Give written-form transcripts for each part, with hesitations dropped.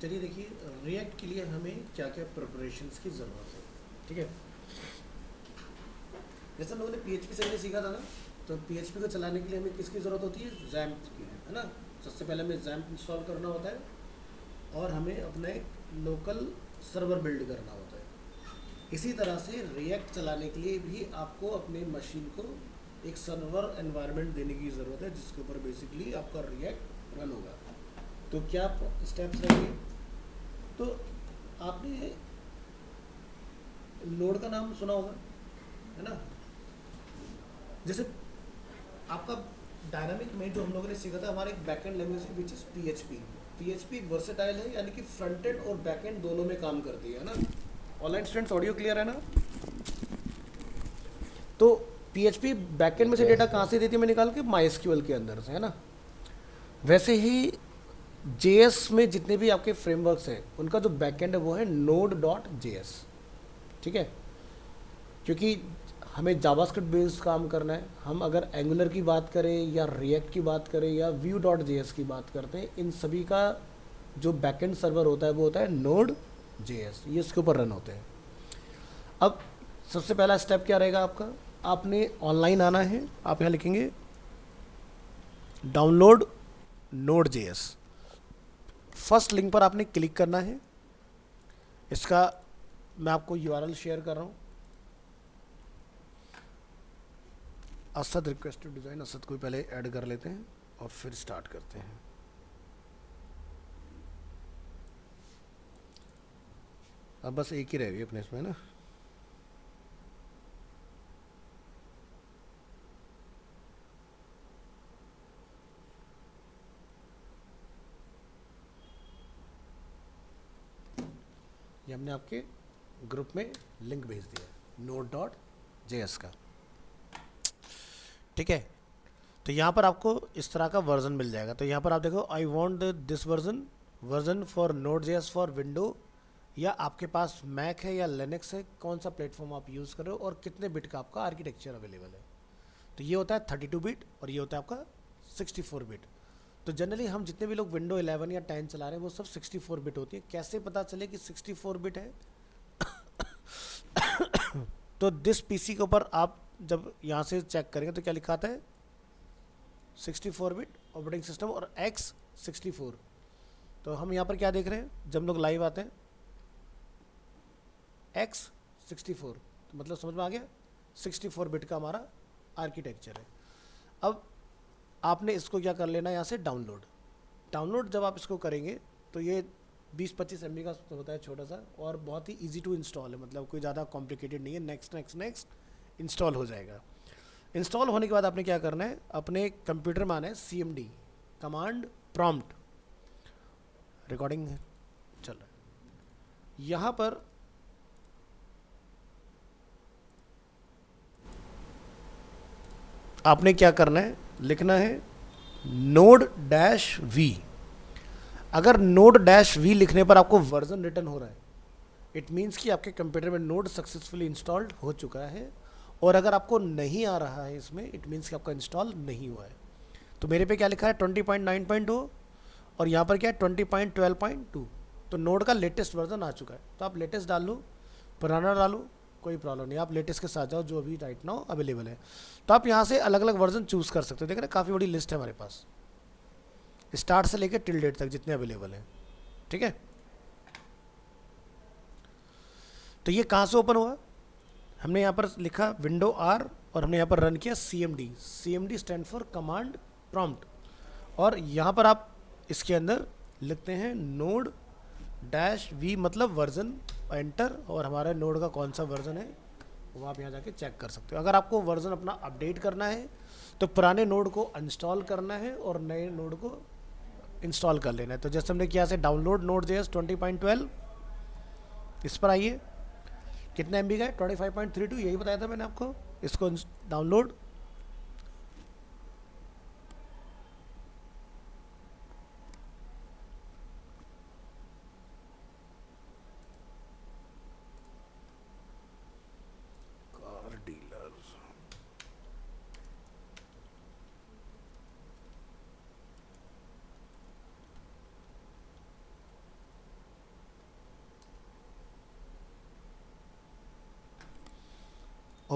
चलिए देखिए, रिएक्ट के लिए हमें क्या क्या प्रिपरेशंस की ज़रूरत है। ठीक है, जैसे हम लोगों ने पीएचपी से हमने सीखा था ना, तो पीएचपी को चलाने के लिए हमें किसकी ज़रूरत होती है? जैम्प की, है ना। सबसे पहले हमें जैम्प इंस्टॉल करना होता है और हमें अपना एक लोकल सर्वर बिल्ड करना होता है। इसी तरह से रिएक्ट चलाने के लिए भी आपको अपने मशीन को एक सर्वर एनवायरनमेंट देने की ज़रूरत है, जिसके ऊपर बेसिकली आपका रिएक्ट रन होगा। तो क्या स्टेप्स रहेंगे? तो आपने नोड का नाम सुना होगा, है ना। जैसे आपका डायनामिक में जो हम लोगों ने सीखा था, हमारा एक बैकएंड लैंग्वेज है विच इज़ पीएचपी। पीएचपी एक वर्सेटाइल है, यानी कि फ्रंट एंड और बैक एंड दोनों में काम करती है ना। ऑनलाइन स्टूडेंट्स, ऑडियो क्लियर है ना? तो पीएचपी बैकएंड में से डेटा कहाँ से देती है? मैं निकाल के माइस्क्यूएल के अंदर से, है ना। वैसे ही जेएस में जितने भी आपके फ्रेमवर्क्स हैं, उनका जो बैकएंड है वो है node.js। ठीक है, क्योंकि हमें जावास्क्रिप्ट बेस्ड काम करना है। हम अगर एंगुलर की बात करें या रिएक्ट की बात करें या vue.js की बात करते हैं, इन सभी का जो बैकएंड सर्वर होता है वो होता है node.js। ये इसके ऊपर रन होते हैं। अब सबसे पहला स्टेप क्या रहेगा आपका? आपने ऑनलाइन आना है, आप यहाँ लिखेंगे डाउनलोड node.js। फर्स्ट लिंक पर आपने क्लिक करना है। इसका मैं आपको यूआरएल शेयर कर रहा हूँ। असद रिक्वेस्टेड डिज़ाइन, असद को पहले ऐड कर लेते हैं और फिर स्टार्ट करते हैं। अब बस एक ही रह गई अपने इसमें ना। ये हमने आपके ग्रुप में लिंक भेज दिया node.js का। ठीक है, तो यहाँ पर आपको इस तरह का वर्जन मिल जाएगा। तो यहाँ पर आप देखो, I want this version for node.js for window, या आपके पास मैक है या लिनक्स है, कौन सा प्लेटफॉर्म आप यूज़ कर रहे हो और कितने बिट का आपका आर्किटेक्चर अवेलेबल है। तो ये होता है 32 बिट और ये होता है आपका 64 बिट। तो जनरली हम जितने भी लोग विंडो 11 या 10 चला रहे हैं वो सब 64 बिट होती है। कैसे पता चले कि 64 बिट है? तो दिस पीसी के ऊपर आप जब यहाँ से चेक करेंगे तो क्या लिखा आता है? 64 बिट ऑपरेटिंग सिस्टम और x64। तो हम यहाँ पर क्या देख रहे हैं जब लोग लाइव आते हैं? x64। तो मतलब समझ में आ गया, 64 बिट का हमारा आर्किटेक्चर है। अब आपने इसको क्या कर लेना, यहाँ से डाउनलोड जब आप इसको करेंगे तो ये 20-25 MB का होता है, छोटा सा, और बहुत ही इजी टू इंस्टॉल है, मतलब कोई ज़्यादा कॉम्प्लिकेटेड नहीं है। नेक्स्ट नेक्स्ट नेक्स्ट इंस्टॉल हो जाएगा। इंस्टॉल होने के बाद आपने क्या करना है, अपने कंप्यूटर में आना है, CMD कमांड प्रॉम्प्ट। रिकॉर्डिंग है, चल रहा है। यहाँ पर आपने क्या करना है, लिखना है node-v। अगर node-v लिखने पर आपको वर्जन रिटर्न हो रहा है, इट मीन्स कि आपके कंप्यूटर में नोड सक्सेसफुली इंस्टॉल्ड हो चुका है। और अगर आपको नहीं आ रहा है इसमें, इट मीन्स कि आपका इंस्टॉल नहीं हुआ है। तो मेरे पे क्या लिखा है? 20.9.2 और यहाँ पर क्या है? 20.12.2। तो नोड का लेटेस्ट वर्जन आ चुका है। तो आप लेटेस्ट डाल लो, पुराना डालो, कोई प्रॉब्लम नहीं। आप लेटेस्ट के साथ जाओ जो अभी राइट नाउ अवेलेबल है। तो आप यहाँ से अलग अलग वर्जन चूज़ कर सकते हो। देख रहे हैं, काफ़ी बड़ी लिस्ट है हमारे पास, स्टार्ट से लेकर टिल डेट तक जितने अवेलेबल हैं। ठीक है, तो ये कहाँ से ओपन हुआ? हमने यहाँ पर लिखा विंडो R और हमने यहाँ पर रन किया CMD stand for command prompt. और यहाँ पर आप इसके अंदर लिखते हैं node-v, मतलब वर्जन, एंटर, और हमारा नोड का कौन सा वर्जन है वो आप यहाँ जाके चेक कर सकते हो। अगर आपको वर्जन अपना अपडेट करना है तो पुराने नोड को अनइंस्टॉल करना है और नए नोड को इंस्टॉल कर लेना है। तो जैसे हमने किया से डाउनलोड node.js 20.12, इस पर आइए। कितना MB का है? 25.32, यही बताया था मैंने आपको। इसको download, car dealer,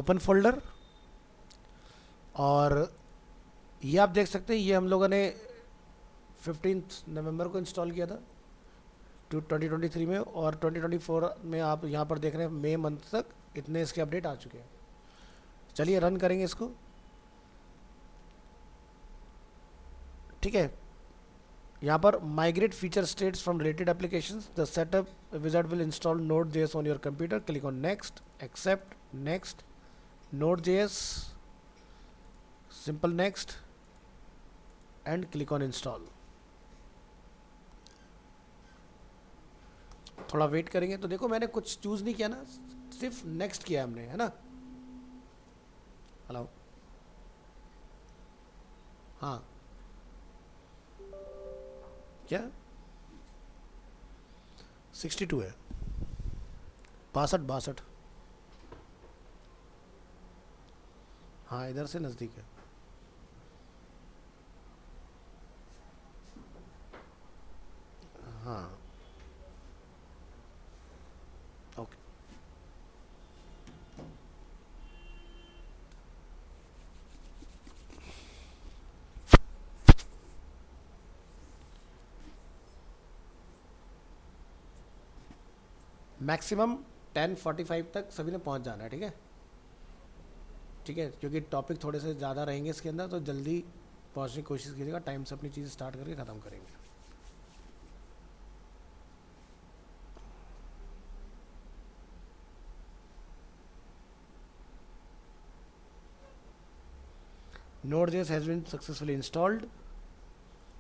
open folder, और ये आप देख सकते हैं ये हम लोगों ने 15 नवंबर को इंस्टॉल किया था 2023 में, और 2024 में आप यहाँ पर देख रहे हैं मई मंथ तक इतने इसके अपडेट आ चुके हैं। चलिए रन करेंगे इसको। ठीक है, यहाँ पर migrate feature states from related applications, the setup wizard will install Node.js on your computer, click on next, accept, next, Node.js, simple next and click on install. थोड़ा वेट करेंगे। तो देखो मैंने कुछ चूज नहीं किया ना, सिर्फ नेक्स्ट किया हमने, है ना। हेलो, हाँ क्या 62 है, 62। हाँ इधर से नज़दीक है। हाँ ओके। मैक्सिमम 10:45 तक सभी ने पहुंच जाना है, ठीक है। ठीक है, क्योंकि टॉपिक थोड़े से ज़्यादा रहेंगे इसके अंदर, तो जल्दी पहुंचने की कोशिश कीजिएगा, टाइम से अपनी चीज़ स्टार्ट करके ख़त्म करेंगे। Node.js has been successfully installed.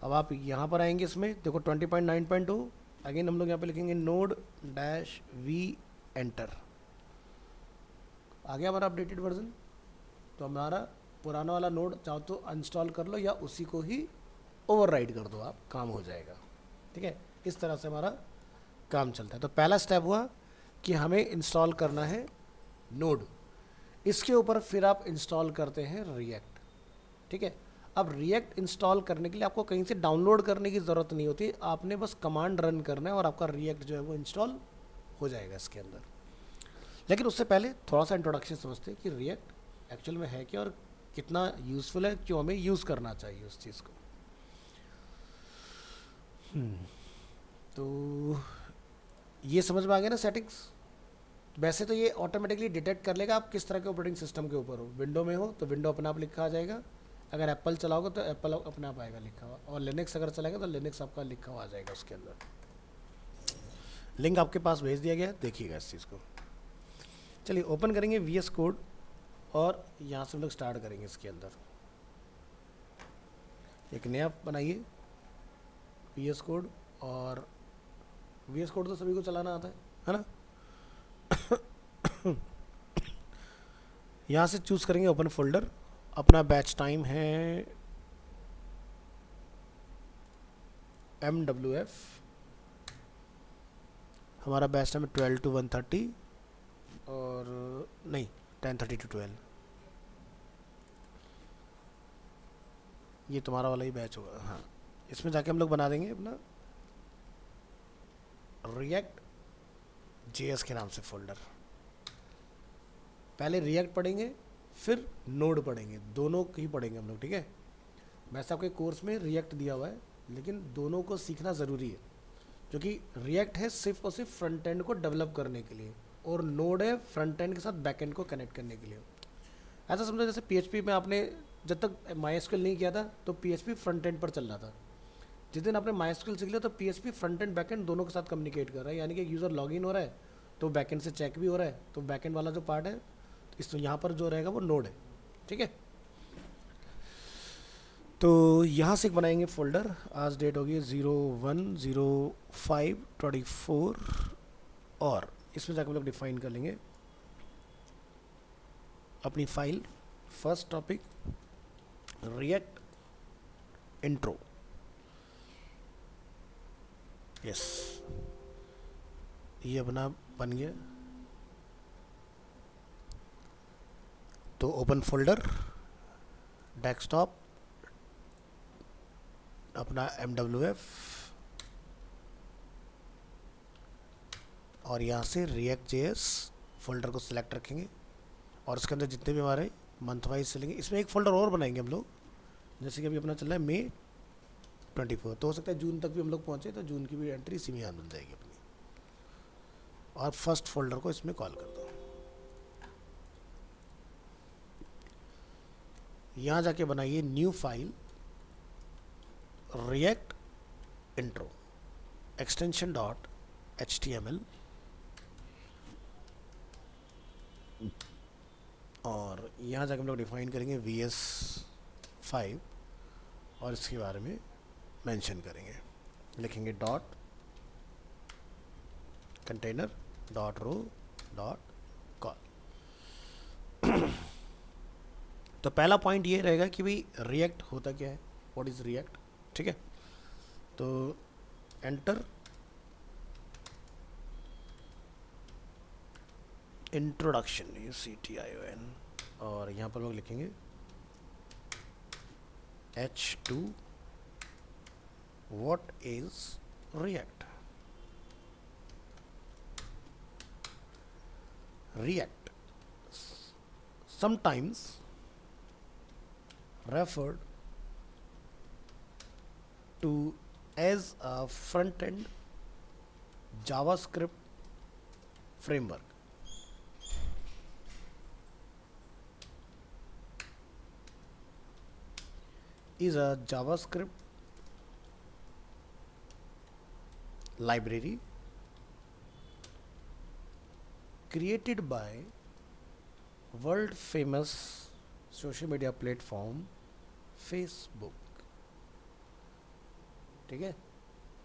अब आप यहाँ पर आएंगे, इसमें देखो 20.9.2, अगेन हम लोग यहाँ पे लिखेंगे node-v एंटर। आ गया हमारा अपडेटेड वर्जन। तो हमारा पुराना वाला नोड चाहो तो अनइंस्टॉल कर लो या उसी को ही ओवरराइड कर दो, आप काम हो जाएगा। ठीक है, इस तरह से हमारा काम चलता है। तो पहला स्टेप हुआ कि हमें इंस्टॉल करना है नोड, इसके ऊपर फिर आप इंस्टॉल करते हैं रिएक्ट। ठीक है, अब रिएक्ट इंस्टॉल करने के लिए आपको कहीं से डाउनलोड करने की ज़रूरत नहीं होती, आपने बस कमांड रन करना है और आपका रिएक्ट जो है वो इंस्टॉल हो जाएगा इसके अंदर। लेकिन उससे पहले थोड़ा सा इंट्रोडक्शन समझते हैं कि रिएक्ट एक्चुअल में है क्या और कितना यूज़फुल है, क्यों हमें यूज़ करना चाहिए उस चीज़ को। तो ये समझ में आ गया ना सेटिंग्स। वैसे तो ये ऑटोमेटिकली डिटेक्ट कर लेगा आप किस तरह के ऑपरेटिंग सिस्टम के ऊपर हो। विंडो में हो तो विंडो अपने आप लिखा आ जाएगा, अगर एप्पल चलाओगे तो एप्पल अपने आप आएगा लिखा हुआ, और लिनक्स अगर चलाएगा तो लिनक्स आपका लिखा हुआ आ जाएगा उसके अंदर। लिंक आपके पास भेज दिया गया, देखिएगा इस चीज़ को। चलिए ओपन करेंगे VS कोड और यहाँ से हम लोग स्टार्ट करेंगे इसके अंदर। एक नया बनाइए VS कोड, और VS कोड तो सभी को चलाना आता है ना। यहाँ से चूज़ करेंगे ओपन फोल्डर, अपना बैच टाइम है MWF, हमारा बैच टाइम है 12 to 1:30, और नहीं 10:30 to 12, ये तुम्हारा वाला ही बैच होगा। हाँ, इसमें जाके हम लोग बना देंगे अपना रिएक्ट JS के नाम से फोल्डर। पहले रिएक्ट पढ़ेंगे फिर नोड पढ़ेंगे, दोनों ही पढ़ेंगे हम लोग। ठीक है, वैसे आपके कोर्स में रिएक्ट दिया हुआ है, लेकिन दोनों को सीखना ज़रूरी है, क्योंकि रिएक्ट है सिर्फ और सिर्फ फ्रंट एंड को डेवलप करने के लिए, और नोड है फ्रंट एंड के साथ बैक एंड को कनेक्ट करने के लिए। ऐसा समझो जैसे PHP में आपने जब तक MySQL नहीं किया था तो PHP फ्रंट एंड पर चल रहा था। जिस दिन आपने MySQL सीख लिया तो PHP front end back and दोनों के साथ कम्युनिकेट कर रहा है, यानी कि यूज़र लॉगिन हो रहा है तो बैक एंड से चेक भी हो रहा है, तो बैक एंड वाला जो पार्ट है इस यहाँ पर जो रहेगा वो नोड है। ठीक है, तो यहाँ से बनाएंगे फोल्डर, आज डेट होगी 01/05/24, और इसमें जाकर हम लोग डिफाइन कर लेंगे अपनी file. First topic react intro, yes, ये अपना बन गया। तो ओपन फोल्डर, डेस्कटॉप, अपना MWF, और यहाँ से React.js फोल्डर को सिलेक्ट रखेंगे और उसके अंदर जितने भी हमारे मंथ वाइज चलेंगे, इसमें एक फोल्डर और बनाएंगे हम लोग। जैसे कि अभी अपना चल रहा है मई 24, तो हो सकता है जून तक भी हम लोग पहुँचे, तो जून की भी एंट्री इसी में यहाँ बन जाएगी अपनी। और फर्स्ट फोल्डर को इसमें कॉल कर दो। यहाँ जाके बनाइए new file react intro extension dot HTML, और यहाँ जाके हम लोग डिफाइन करेंगे VS5 और इसके बारे में मेंशन करेंगे, लिखेंगे dot container dot row dot col. तो पहला पॉइंट ये रहेगा कि भाई रिएक्ट होता क्या है, व्हाट इज रिएक्ट। ठीक है, तो एंटर इंट्रोडक्शन UCTION, और यहाँ पर लोग लिखेंगे H2 what is react. React sometimes referred to as a front-end JavaScript framework. Is a JavaScript library created by world famous social media platform Facebook. ठीक है,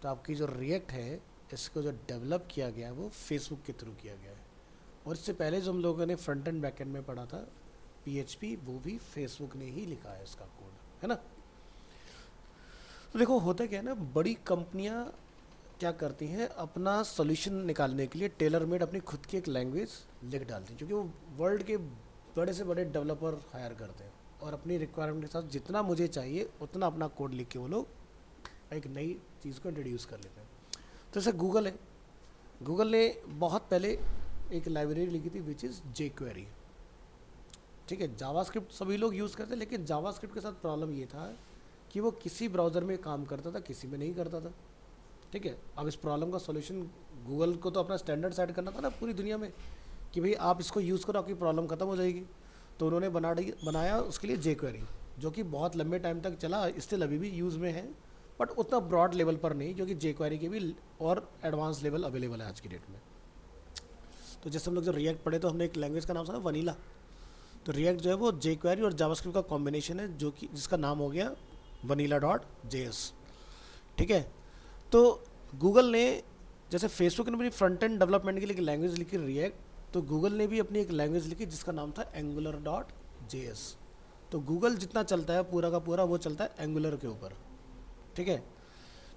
तो आपकी जो रिएक्ट है इसको जो डेवलप किया गया है वो फेसबुक के थ्रू किया गया है, और इससे पहले जो हम लोगों ने फ्रंट एंड बैक एंड में पढ़ा था PHP, वो भी फेसबुक ने ही लिखा है इसका कोड, है ना। तो देखो होता क्या है ना, बड़ी कंपनियां क्या करती हैं, अपना सोल्यूशन निकालने के लिए टेलर मेड अपनी खुद की एक लैंग्वेज लिख डालती हैं, क्योंकि वो वर्ल्ड के बड़े से बड़े डेवलपर हायर करते हैं, और अपनी रिक्वायरमेंट के साथ जितना मुझे चाहिए उतना अपना कोड लिख के वो लोग एक नई चीज़ को इंट्रोड्यूस कर लेते हैं। तो जैसे गूगल है, गूगल ने बहुत पहले एक लाइब्रेरी लिखी थी विच इज़ jQuery। ठीक है, जावास्क्रिप्ट सभी लोग यूज़ करते हैं, लेकिन जावास्क्रिप्ट के साथ प्रॉब्लम ये था कि वो किसी ब्राउज़र में काम करता था, किसी में नहीं करता था। ठीक है, अब इस प्रॉब्लम का सॉल्यूशन गूगल को तो अपना स्टैंडर्ड सेट करना था ना पूरी दुनिया में, कि भाई आप इसको यूज़ करो आपकी प्रॉब्लम खत्म हो जाएगी। तो उन्होंने बनाया उसके लिए jQuery, जो कि बहुत लंबे टाइम तक चला, स्टिल अभी भी यूज़ में है, बट उतना ब्रॉड लेवल पर नहीं, जो कि jQuery के भी और एडवांस लेवल अवेलेबल है आज की डेट में। तो जैसे हम लोग जो रिएक्ट पढ़े, तो हमने एक लैंग्वेज का नाम सुना वनीला। तो रिएक्ट जो है वो jQuery और जावास्क्रिप्ट का कॉम्बिनेशन है, जो कि जिसका नाम हो गया vanilla.js। ठीक है, तो गूगल ने, जैसे फेसबुक ने अपनी फ्रंट एंड डेवलपमेंट के लिए एक लैंग्वेज लिखी रिएक्ट, तो गूगल ने भी अपनी एक लैंग्वेज लिखी जिसका नाम था angular.js। तो गूगल जितना चलता है पूरा का पूरा वो चलता है एंगुलर के ऊपर। ठीक है,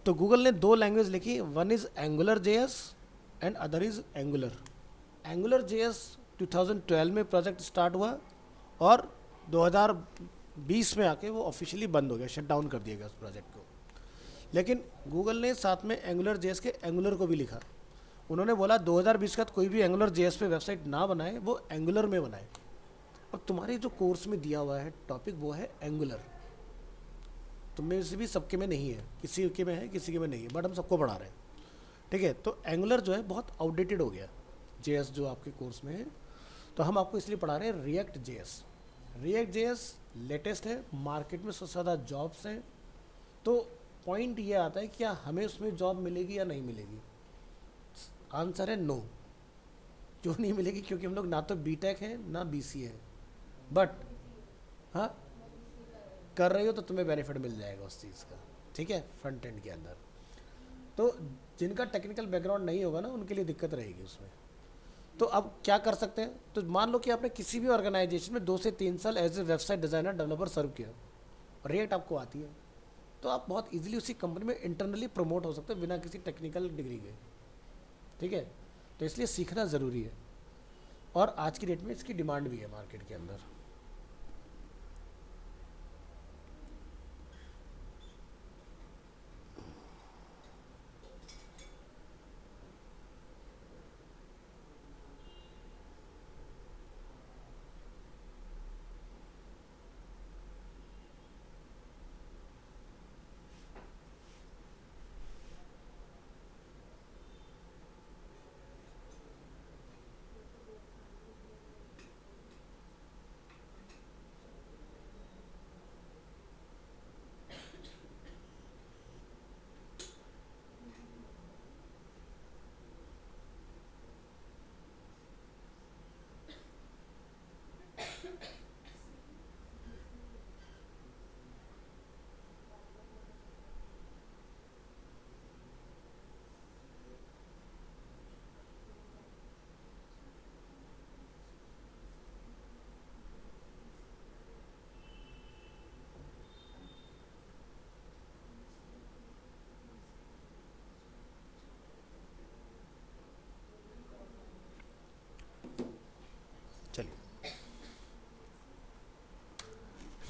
तो गूगल ने दो लैंग्वेज लिखी, one is AngularJS and other is angular. AngularJS 2012 में प्रोजेक्ट स्टार्ट हुआ, और 2020 में आके वो ऑफिशियली बंद हो गया, शट डाउन कर दिया गया उस प्रोजेक्ट को। लेकिन गूगल ने साथ में AngularJS के एंगुलर को भी लिखा। उन्होंने बोला 2020 का कोई भी AngularJS पे वेबसाइट ना बनाए, वो एंगुलर में बनाए। और तुम्हारे जो कोर्स में दिया हुआ है टॉपिक वो है एंगुलर, तुम में से भी सबके में नहीं है, किसी के में है किसी के में नहीं है, बट हम सबको पढ़ा रहे हैं। ठीक है, तो एंगुलर जो है बहुत आउटडेटेड हो गया, JS जो आपके कोर्स में है, तो हम आपको इसलिए पढ़ा रहे हैं React.js। React.js लेटेस्ट है, मार्केट में सबसे ज़्यादा जॉब्स हैं। तो पॉइंट ये आता है कि क्या हमें उसमें जॉब मिलेगी या नहीं मिलेगी। आंसर है नो। क्यों नहीं मिलेगी? क्योंकि हम लोग ना तो BTech है ना BC है, बट हाँ कर रही हो तो तुम्हें बेनिफिट मिल जाएगा उस चीज़ का। ठीक है, फ्रंट एंड के अंदर। तो जिनका टेक्निकल बैकग्राउंड नहीं होगा ना, उनके लिए दिक्कत रहेगी उसमें। तो अब क्या कर सकते हैं, तो मान लो कि आपने किसी भी ऑर्गेनाइजेशन में 2 से 3 साल as a website designer developer serve किया, रिएक्ट आपको आती है, तो आप बहुत इजीली उसी कंपनी में इंटरनली प्रमोट हो सकते हैं बिना किसी टेक्निकल डिग्री के। ठीक है, तो इसलिए सीखना ज़रूरी है, और आज की डेट में इसकी डिमांड भी है मार्केट के अंदर।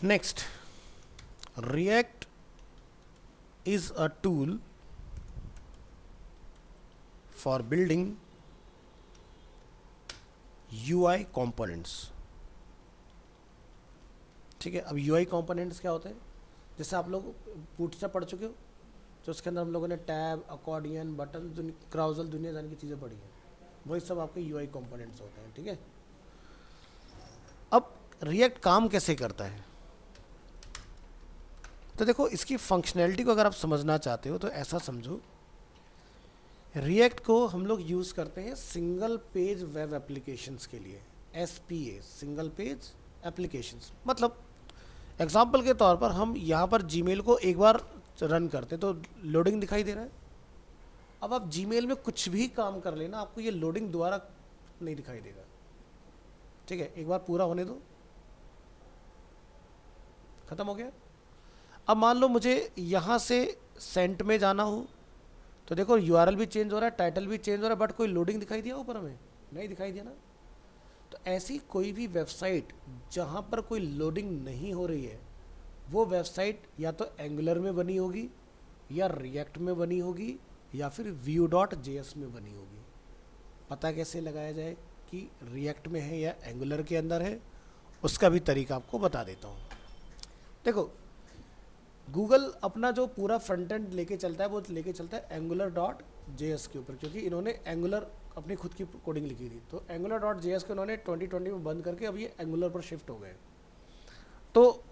Next, react is a tool for building UI components. ठीक है, अब UI कंपोनेंट्स क्या होते हैं? जैसे आप लोग बूटस्ट्रैप पढ़ चुके हो, तो उसके अंदर हम लोगों ने टैब, अकॉर्डियन, बटन, क्राउजल, दुनिया जान की चीज़ें पढ़ी हैं, वही सब आपके UI कंपोनेंट्स होते हैं। ठीक है, अब रिएक्ट काम कैसे करता है? तो देखो, इसकी फंक्शनैलिटी को अगर आप समझना चाहते हो तो ऐसा समझो, रिएक्ट को हम लोग यूज़ करते हैं सिंगल पेज वेब एप्लीकेशंस के लिए, SPA, सिंगल पेज एप्लीकेशंस। मतलब एग्जांपल के तौर पर हम यहाँ पर जीमेल को एक बार रन करते तो लोडिंग दिखाई दे रहा है। अब आप जीमेल में कुछ भी काम कर लेना, आपको ये लोडिंग दोबारा नहीं दिखाई देगा। ठीक है, एक बार पूरा होने दो, खत्म हो गया। अब मान लो मुझे यहाँ से सेंट में जाना हो, तो देखो URL भी चेंज हो रहा है, टाइटल भी चेंज हो रहा है, बट कोई लोडिंग दिखाई दिया ऊपर हमें? नहीं दिखाई दिया ना। तो ऐसी कोई भी वेबसाइट जहाँ पर कोई लोडिंग नहीं हो रही है, वो वेबसाइट या तो एंगुलर में बनी होगी, या रिएक्ट में बनी होगी, या फिर Vue.js में बनी होगी। पता कैसे लगाया जाए कि रिएक्ट में है या एंगुलर के अंदर है, उसका भी तरीका आपको बता देता हूँ। देखो, गूगल अपना जो पूरा फ्रंट एंड लेके चलता है वो लेके चलता है Angular.js के ऊपर, क्योंकि इन्होंने एंगुलर अपनी खुद की कोडिंग लिखी थी। तो Angular.js को इन्होंने 2020 में बंद करके अब ये एंगुलर पर शिफ्ट हो गए। तो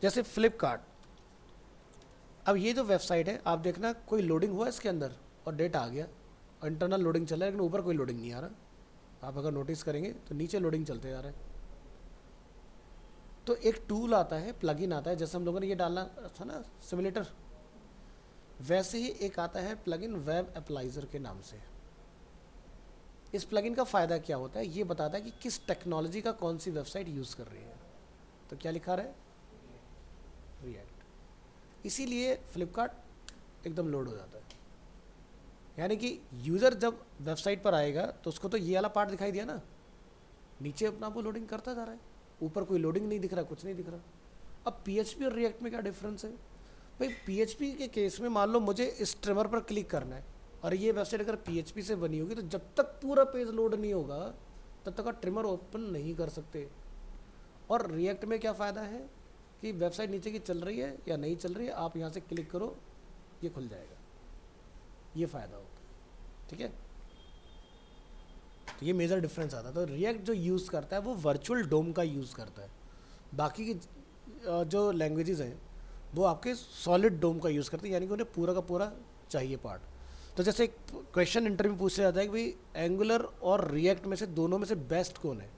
जैसे फ्लिपकार्ट, अब ये जो वेबसाइट है, आप देखना कोई लोडिंग हुआ इसके अंदर और डेटा आ गया और इंटरनल लोडिंग चल रहा है, लेकिन ऊपर कोई लोडिंग नहीं आ रहा। आप अगर नोटिस करेंगे तो नीचे लोडिंग चलते जा रहे हैं। तो एक टूल आता है, प्लगइन आता है, जैसे हम लोगों ने ये डालना था ना सिमुलेटर, वैसे ही एक आता है प्लगइन वेब एप्लाइजर के नाम से। इस प्लगइन का फ़ायदा क्या होता है? ये बताता है कि किस टेक्नोलॉजी का कौन सी वेबसाइट यूज़ कर रही है। तो क्या लिखा रहा है? रिएक्ट। इसीलिए फ्लिपकार्ट एकदम लोड हो जाता है। यानी कि यूज़र जब वेबसाइट पर आएगा तो उसको तो ये वाला पार्ट दिखाई दिया ना, नीचे अपना वो लोडिंग करता जा रहा है, ऊपर कोई लोडिंग नहीं दिख रहा, कुछ नहीं दिख रहा। अब PHP और रिएक्ट में क्या डिफरेंस है भाई? PHP के केस में मान लो मुझे इस ट्रिमर पर क्लिक करना है, और ये वेबसाइट अगर PHP से बनी होगी तो जब तक पूरा पेज लोड नहीं होगा तब तक आप ट्रिमर ओपन नहीं कर सकते। और रिएक्ट में क्या फ़ायदा है कि वेबसाइट नीचे की चल रही है या नहीं चल रही है, आप यहाँ से क्लिक करो, ये खुल जाएगा। ये फ़ायदा होता है। ठीक है, तो ये मेजर डिफरेंस आता है। तो रिएक्ट जो यूज़ करता है वो वर्चुअल डोम का यूज़ करता है। बाकी की जो लैंग्वेजेस हैं वो आपके सॉलिड डोम का यूज़ करते हैं, यानी कि उन्हें पूरा का पूरा चाहिए पार्ट। तो जैसे एक क्वेश्चन इंटरव्यू पूछा जाता है कि भाई एंगुलर और रिएक्ट में से दोनों में से बेस्ट कौन है?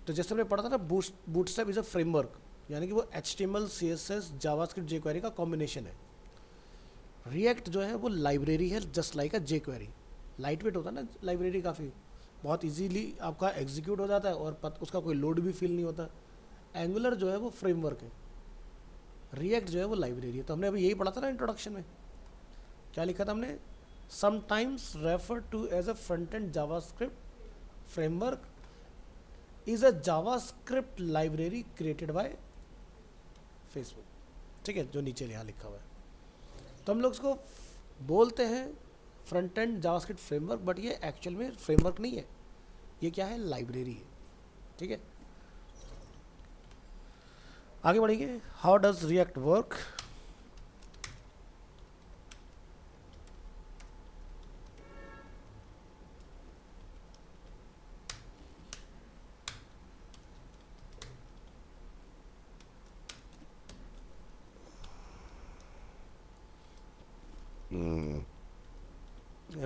तो जैसे हमने पढ़ा था ना, बूटस्ट्रैप इज़ अ फ्रेमवर्क, यानी कि वो HTML, CSS, जावास्क्रिप्ट, jQuery का कॉम्बिनेशन है। रिएक्ट जो है वो लाइब्रेरी है, जस्ट लाइक अ jQuery। लाइट वेट होता है ना लाइब्रेरी, काफ़ी बहुत इजीली आपका एग्जीक्यूट हो जाता है और उसका कोई लोड भी फील नहीं होता। एंगुलर जो है वो फ्रेमवर्क है, रिएक्ट जो है वो लाइब्रेरी है। तो हमने अभी यही पढ़ा था ना इंट्रोडक्शन में, क्या लिखा था हमने? Sometimes refer to as a front end JavaScript framework is a JavaScript library created by Facebook. ठीक है, जो नीचे यहाँ लिखा हुआ है। तो हम लोग उसको बोलते हैं front end JavaScript framework, but ये एक्चुअल में फ्रेमवर्क नहीं है, ये क्या है? लाइब्रेरी है। ठीक है, आगे बढ़ेंगे। How does react work?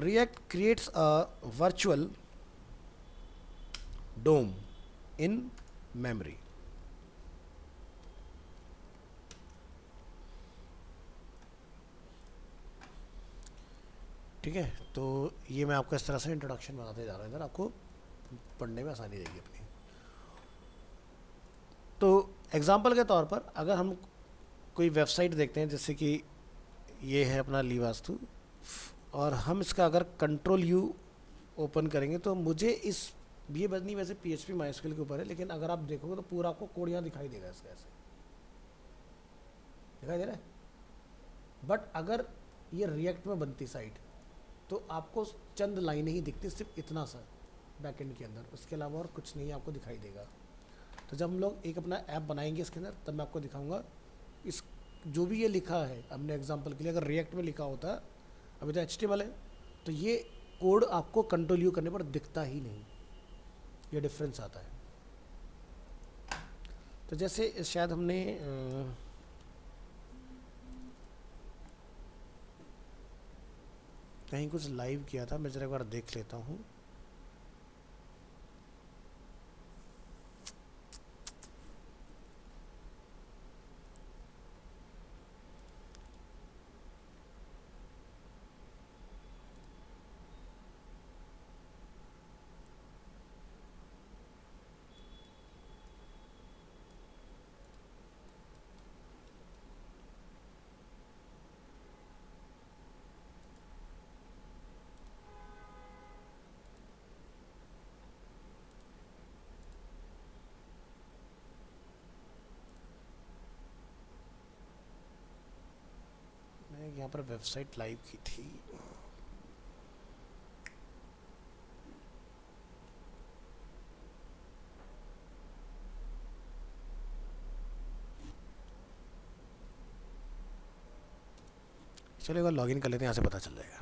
React creates a virtual DOM in memory. ठीक है, तो ये मैं आपको इस तरह से इंट्रोडक्शन बनाते जा रहा हूँ, इधर आपको पढ़ने में आसानी रहेगी अपनी। तो एग्जांपल के तौर पर अगर हम कोई वेबसाइट देखते हैं, जैसे कि ये है अपना लीवास्तु, और हम इसका अगर Ctrl+U ओपन करेंगे तो मुझे ये बदनी वैसे PHP MySQL के ऊपर है, लेकिन अगर आप देखोगे तो पूरा आपको कोड यहाँ दिखाई देगा इसका ऐसे। दिखाई दे रहा है। बट अगर ये रिएक्ट में बनती साइट तो आपको चंद लाइनें ही दिखती, सिर्फ इतना सा बैकएंड के अंदर, उसके अलावा और कुछ नहीं आपको दिखाई देगा। तो जब हम लोग एक अपना ऐप बनाएंगे इसके अंदर, तब मैं आपको दिखाऊंगा इस जो भी ये लिखा है हमने एग्जांपल के लिए, अगर रिएक्ट में लिखा होता, अभी तो HTML है, तो ये कोड आपको कंट्रोल यू करने पर दिखता ही नहीं, ये डिफरेंस आता है। तो जैसे शायद हमने कहीं कुछ लाइव किया था, मैं जरा एक बार देख लेता हूँ। यहाँ पर वेबसाइट लाइव की थी। चलो एक बार लॉगिन कर लेते हैं, यहाँ से पता चल जाएगा।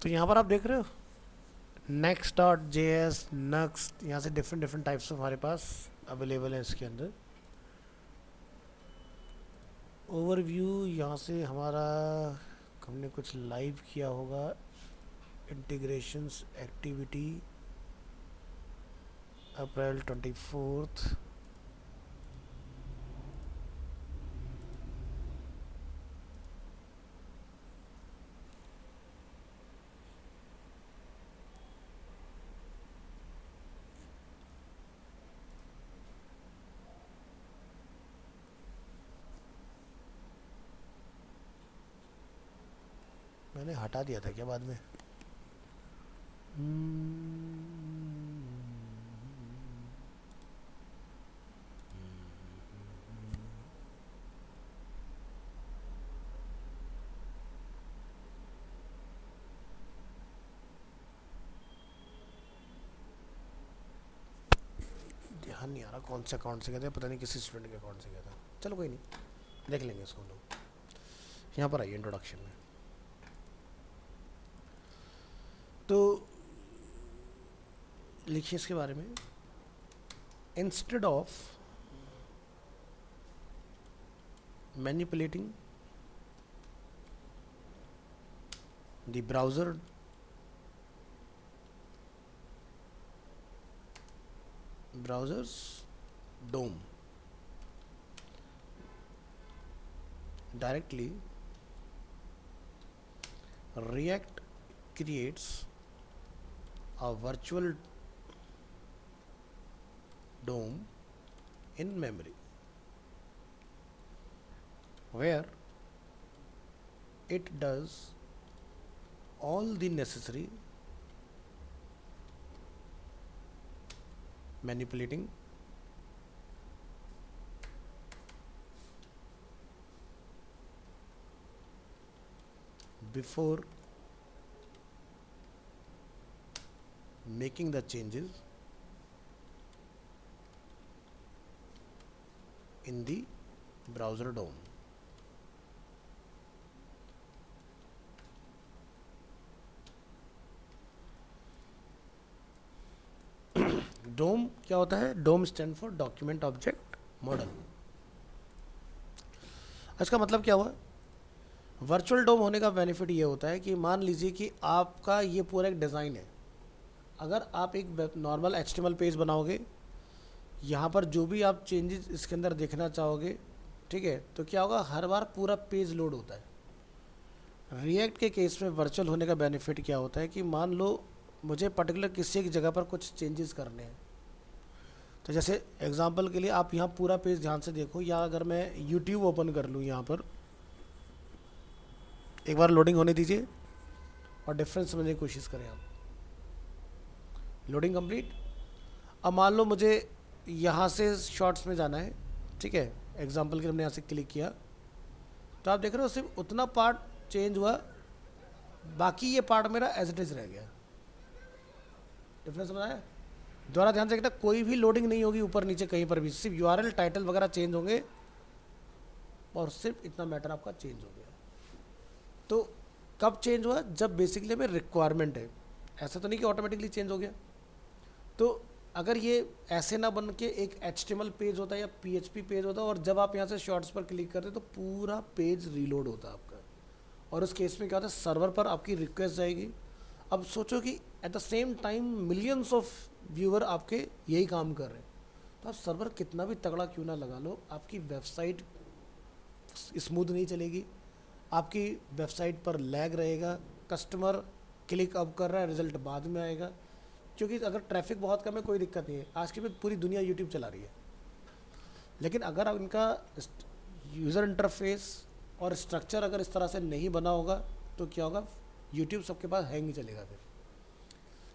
तो यहाँ पर आप देख रहे हो next.js, next, यहाँ से डिफरेंट डिफरेंट टाइप्स ऑफ हमारे पास अवेलेबल है इसके अंदर। ओवरव्यू यहाँ से हमारा हमने कुछ लाइव किया होगा, इंटीग्रेशंस एक्टिविटी अप्रैल 24। मैंने हटा दिया था क्या बाद में? ध्यान नहीं आ रहा कौन से अकाउंट से गया था, पता नहीं किसी स्टूडेंट के अकाउंट से गया था। चलो कोई नहीं, देख लेंगे इसको हम लोग। यहाँ पर आइए इंट्रोडक्शन में। तो लिखिए इसके बारे में, instead of manipulating the browser browser's DOM directly, React creates a virtual DOM in memory where it does all the necessary manipulating before making the changes in the browser DOM. DOM क्या होता है? DOM stand for document object model. इसका मतलब क्या हुआ? Virtual डोम होने का benefit ये होता है कि मान लीजिए कि आपका ये पूरा एक डिज़ाइन है, अगर आप एक नॉर्मल HTML पेज बनाओगे, यहाँ पर जो भी आप चेंजेस इसके अंदर देखना चाहोगे, ठीक है, तो क्या होगा, हर बार पूरा पेज लोड होता है। रिएक्ट के केस में वर्चुअल होने का बेनिफिट क्या होता है कि मान लो मुझे पर्टिकुलर किसी एक जगह पर कुछ चेंजेस करने हैं, तो जैसे एग्जांपल के लिए आप यहाँ पूरा पेज ध्यान से देखो, या अगर मैं यूट्यूब ओपन कर लूँ, यहाँ पर एक बार लोडिंग होने दीजिए और डिफरेंस समझने की कोशिश करें आप। Loading complete. अब मान लो मुझे यहाँ से शॉर्ट्स में जाना है, ठीक है, एग्जांपल के लिए हमने यहाँ से क्लिक किया, तो आप देख रहे हो सिर्फ उतना पार्ट चेंज हुआ, बाकी ये पार्ट मेरा एज इट इज रह गया। डिफरेंस समझ आया? दोबारा ध्यान से देखना, कोई भी लोडिंग नहीं होगी ऊपर नीचे कहीं पर भी, सिर्फ URL टाइटल वगैरह चेंज होंगे और सिर्फ इतना मैटर आपका चेंज हो गया। तो कब चेंज हुआ? जब बेसिकली हमें रिक्वायरमेंट है, ऐसा तो नहीं कि ऑटोमेटिकली चेंज हो गया। तो अगर ये ऐसे ना बन के एक HTML पेज होता है या PHP पेज होता है, और जब आप यहाँ से शॉर्ट्स पर क्लिक करते तो पूरा पेज रीलोड होता है आपका, और उस केस में क्या होता है, सर्वर पर आपकी रिक्वेस्ट जाएगी। अब सोचो कि at the same time millions of viewer आपके यही काम कर रहे हैं, तो आप सर्वर कितना भी तगड़ा क्यों ना लगा लो, आपकी वेबसाइट स्मूथ नहीं चलेगी, आपकी वेबसाइट पर लैग रहेगा, कस्टमर क्लिक अब कर रहा है, रिजल्ट बाद में आएगा। क्योंकि अगर ट्रैफिक बहुत कम है कोई दिक्कत नहीं है, आज की भी पूरी दुनिया यूट्यूब चला रही है, लेकिन अगर उनका यूज़र इंटरफेस और स्ट्रक्चर अगर इस तरह से नहीं बना होगा तो क्या होगा, यूट्यूब सबके पास हैंग ही चलेगा। फिर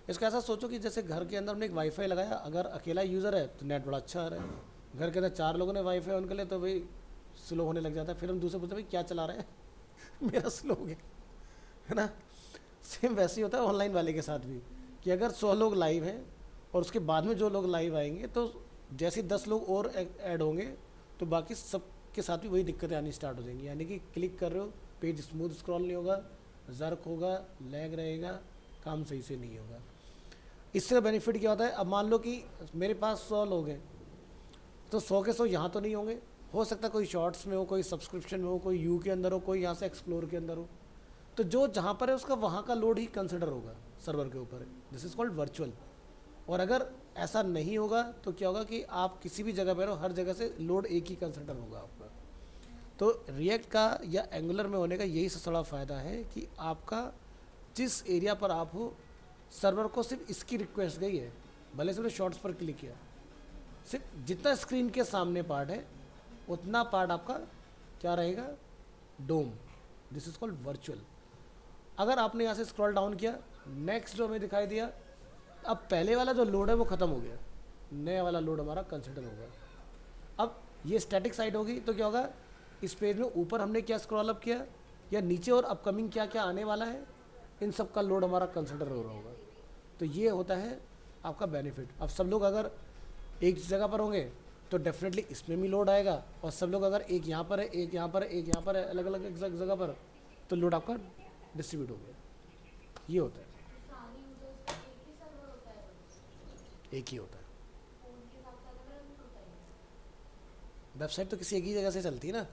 इसका ऐसा सोचो कि जैसे घर के अंदर हमने एक वाईफाई लगाया, अगर अकेला यूज़र है तो नेट बड़ा अच्छा आ रहा है, घर के अंदर 4 लोगों ने वाईफाई ऑन कर लिया तो भाई स्लो होने लग जाता है, फिर हम दूसरे पूछते भाई क्या चला रहे हैं मेरा स्लो हो गया, है ना। सेम वैसे ही होता है ऑनलाइन वाले के साथ भी, कि अगर 100 लोग लाइव हैं और उसके बाद में जो लोग लाइव आएंगे, तो जैसे 10 लोग और ऐड होंगे तो बाकी सब के साथ भी वही दिक्कतें आनी स्टार्ट हो जाएंगी। यानी कि क्लिक कर रहे हो, पेज स्मूथ स्क्रॉल नहीं होगा, जर्क होगा, लैग रहेगा, काम सही से नहीं होगा। इससे बेनिफिट क्या होता है, अब मान लो कि मेरे पास 100 लोग हैं, तो 100 के 100 यहाँ तो नहीं होंगे, हो सकता है कोई शॉर्ट्स में हो, कोई सब्सक्रिप्शन में हो, कोई यू के अंदर हो, कोई यहाँ से एक्सप्लोर के अंदर हो, तो जो जहाँ पर है उसका वहाँ का लोड ही कंसिडर होगा सर्वर के ऊपर। This is called virtual. और अगर ऐसा नहीं होगा तो क्या होगा कि आप किसी भी जगह पर हो, हर जगह से लोड एक ही कंसिडर होगा आपका। तो रिएक्ट का या एंगुलर में होने का यही सबसे बड़ा फ़ायदा है कि आपका जिस एरिया पर आप हो, सर्वर को सिर्फ इसकी रिक्वेस्ट गई है, भले से शॉर्ट्स पर क्लिक किया, सिर्फ जितना स्क्रीन के सामने पार्ट है उतना पार्ट आपका क्या रहेगा, DOM. This is called virtual. अगर आपने यहाँ से स्क्रॉल डाउन किया, नेक्स्ट जो हमें दिखाई दिया, अब पहले वाला जो लोड है वो ख़त्म हो गया, नया वाला लोड हमारा कंसिडर होगा। अब ये स्टैटिक साइट होगी तो क्या होगा, इस पेज में ऊपर हमने क्या स्क्रॉल अप किया या नीचे और अपकमिंग क्या क्या आने वाला है, इन सब का लोड हमारा कंसिडर हो रहा होगा। तो ये होता है आपका बेनिफिट। अब सब लोग अगर एक जगह पर होंगे तो डेफिनेटली इसमें भी लोड आएगा, और सब लोग अगर एक यहाँ पर है, एक यहाँ पर है, एक यहाँ पर है, अलग अलग जगह पर, तो लोड आपका डिस्ट्रीब्यूट हो गया। ये होता है, एक ही होता है। वेबसाइट तो किसी एक ही जगह से चलती है ना,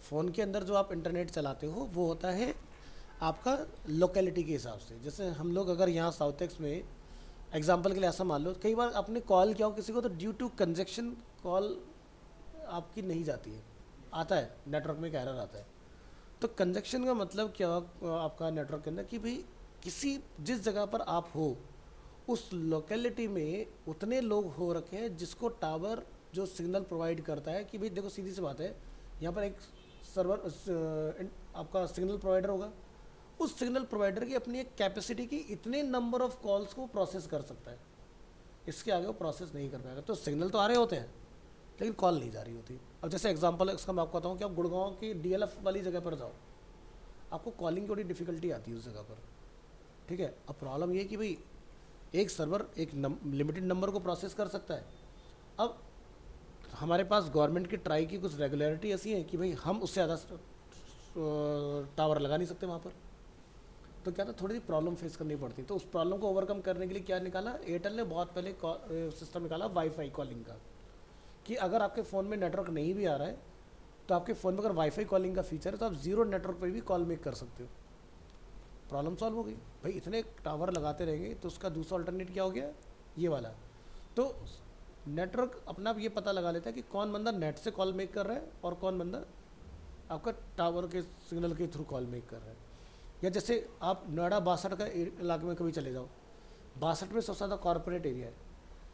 फ़ोन के अंदर जो आप इंटरनेट चलाते हो वो होता है आपका लोकेलिटी के हिसाब से। जैसे हम लोग अगर यहाँ साउथ एक्स में एग्जांपल के लिए ऐसा मान लो, कई बार आपने कॉल किया हो किसी को, तो ड्यू टू कंजेक्शन कॉल आपकी नहीं जाती है, आता है नेटवर्क में एक एरर आता है। तो कंजेक्शन का मतलब क्या आपका नेटवर्क के अंदर, कि भाई किसी जिस जगह पर आप हो उस लोकेलिटी में उतने लोग हो रखे हैं जिसको टावर जो सिग्नल प्रोवाइड करता है, कि भाई देखो सीधी सी बात है, यहाँ पर एक सर्वर आपका सिग्नल प्रोवाइडर होगा, उस सिग्नल प्रोवाइडर की अपनी एक कैपेसिटी की इतने नंबर ऑफ कॉल्स को प्रोसेस कर सकता है, इसके आगे वो प्रोसेस नहीं कर पाएगा। तो सिग्नल तो आ रहे होते हैं लेकिन कॉल नहीं जा रही होती। अब जैसे एग्जांपल इसका मैं आपको बताऊँ कि आप गुड़गांव की DLF वाली जगह पर जाओ, आपको कॉलिंग की बड़ी डिफ़िकल्टी आती है उस जगह पर, ठीक है। अब प्रॉब्लम ये है कि भाई एक सर्वर एक लिमिटेड नंबर को प्रोसेस कर सकता है। अब हमारे पास गवर्नमेंट की ट्राई की कुछ रेगुलरिटी ऐसी है कि भाई हम उससे ज़्यादा टावर लगा नहीं सकते वहाँ पर, तो क्या था, थोड़ी सी प्रॉब्लम फेस करनी पड़ती। तो उस प्रॉब्लम को ओवरकम करने के लिए क्या निकाला, एयरटेल ने बहुत पहले सिस्टम निकाला वाईफाई कॉलिंग का, कि अगर आपके फ़ोन में नेटवर्क नहीं भी आ रहा है तो आपके फ़ोन में अगर वाईफाई कॉलिंग का फीचर है तो आप जीरो नेटवर्क पे भी कॉल मेक कर सकते हो। प्रॉब्लम सॉल्व हो गई भाई। इतने टावर लगाते रहेंगे तो उसका दूसरा अल्टरनेट क्या हो गया, ये वाला। तो नेटवर्क अपना आप ये पता लगा लेता है कि कौन बंदा नेट से कॉल मेक कर रहा है और कौन बंदा आपका टावर के सिग्नल के थ्रू कॉल मेक कर रहा है। या जैसे आप नोएडा 62 का इलाके में कभी चले जाओ, 62 में सबसे ज़्यादा कॉरपोरेट एरिया है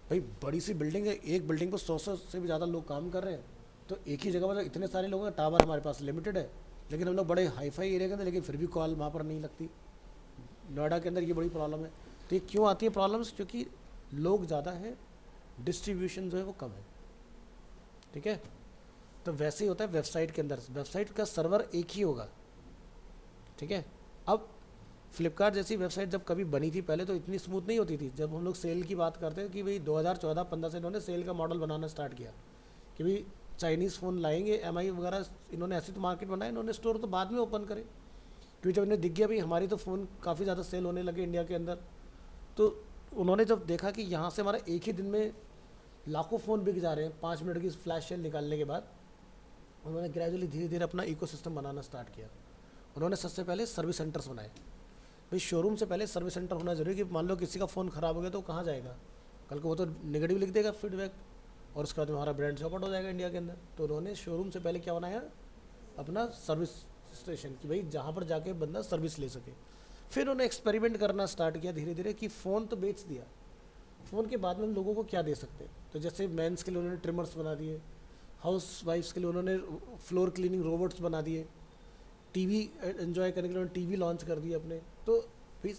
भाई। बड़ी सी बिल्डिंग है, एक बिल्डिंग पर 100 से भी ज़्यादा लोग काम कर रहे हैं। तो एक ही जगह पर इतने सारे लोगों का टावर हमारे पास लिमिटेड है, लेकिन हम लोग बड़े हाईफाई एरिया के अंदर, लेकिन फिर भी कॉल वहाँ पर नहीं लगती। नोएडा के अंदर ये बड़ी प्रॉब्लम है। तो ये क्यों आती है प्रॉब्लम्स, क्योंकि लोग ज़्यादा है, डिस्ट्रीब्यूशन जो है वो कम है। ठीक है, तो वैसे ही होता है वेबसाइट के अंदर, वेबसाइट का सर्वर एक ही होगा। ठीक है, अब फ्लिपकार्ट जैसी वेबसाइट जब कभी बनी थी पहले तो इतनी स्मूथ नहीं होती थी। जब हम लोग सेल की बात करते हैं कि भाई 2014-15 से इन्होंने सेल का मॉडल बनाना स्टार्ट किया कि भाई चाइनीज़ फ़ोन लाएंगे, एमआई वगैरह, इन्होंने ऐसे तो मार्केट बनाया, इन्होंने स्टोर तो बाद में ओपन करे। क्योंकि जब इन्हें दिख गया भाई हमारी तो फ़ोन काफ़ी ज़्यादा सेल होने लगे इंडिया के अंदर, तो उन्होंने जब देखा कि यहाँ से हमारा एक ही दिन में लाखों फ़ोन बिक जा रहे हैं 5 मिनट की फ्लैश सेल निकालने के बाद, उन्होंने ग्रेजुअली धीरे धीरे अपना इकोसिस्टम बनाना स्टार्ट किया। उन्होंने सबसे पहले सर्विस सेंटर्स बनाए भाई। शोरूम से पहले सर्विस सेंटर होना जरूरी, कि मान लो किसी का फ़ोन ख़राब हो गया तो कहाँ जाएगा, कल को वो तो नेगेटिव लिख देगा फीडबैक, और उसके बाद हमारा ब्रांड सपोर्ट हो जाएगा इंडिया के अंदर। तो उन्होंने शोरूम से पहले क्या बनाया, अपना सर्विस स्टेशन, कि भाई जहाँ पर जाके बंदा सर्विस ले सके। फिर उन्होंने एक्सपेरिमेंट करना स्टार्ट किया धीरे धीरे, कि फ़ोन तो बेच दिया, फ़ोन के बाद में हम लोगों को क्या दे सकते हैं। तो जैसे मेंस के लिए उन्होंने ट्रिमर्स बना दिए, हाउस वाइफ्स के लिए उन्होंने फ्लोर क्लीनिंग रोबोट्स बना दिए, टीवी एंजॉय करने के लिए उन्होंने टीवी लॉन्च कर दिए अपने। तो फिर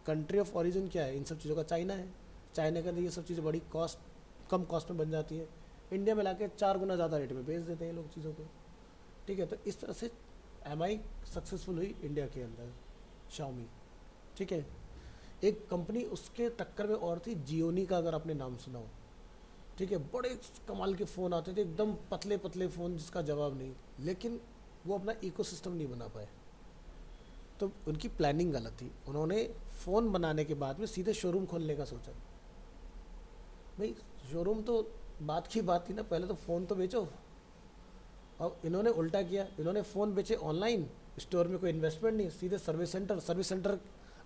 कंट्री ऑफ ओरिजिन क्या है इन सब चीज़ों का, चाइना है। चाइना के अंदर ये सब चीज़ें बड़ी कम कॉस्ट में बन जाती है, इंडिया में लाके 4 गुना ज़्यादा रेट में बेच देते हैं लोग चीज़ों को। ठीक है, तो इस तरह से एमआई सक्सेसफुल हुई इंडिया के अंदर, शाओमी। ठीक है, एक कंपनी उसके टक्कर में और थी, जियोनी का, अगर आपने नाम सुना हो। ठीक है, बड़े कमाल के फ़ोन आते थे, एकदम पतले पतले फ़ोन जिसका जवाब नहीं, लेकिन वो अपना इकोसिस्टम नहीं बना पाए। तो उनकी प्लानिंग गलत थी। उन्होंने फ़ोन बनाने के बाद में सीधे शोरूम खोलने का सोचा। भाई शोरूम तो बात की बात थी ना, पहले तो फ़ोन तो बेचो। अब इन्होंने उल्टा किया, इन्होंने फ़ोन बेचे ऑनलाइन, स्टोर में कोई इन्वेस्टमेंट नहीं, सीधे सर्विस सेंटर। सर्विस सेंटर,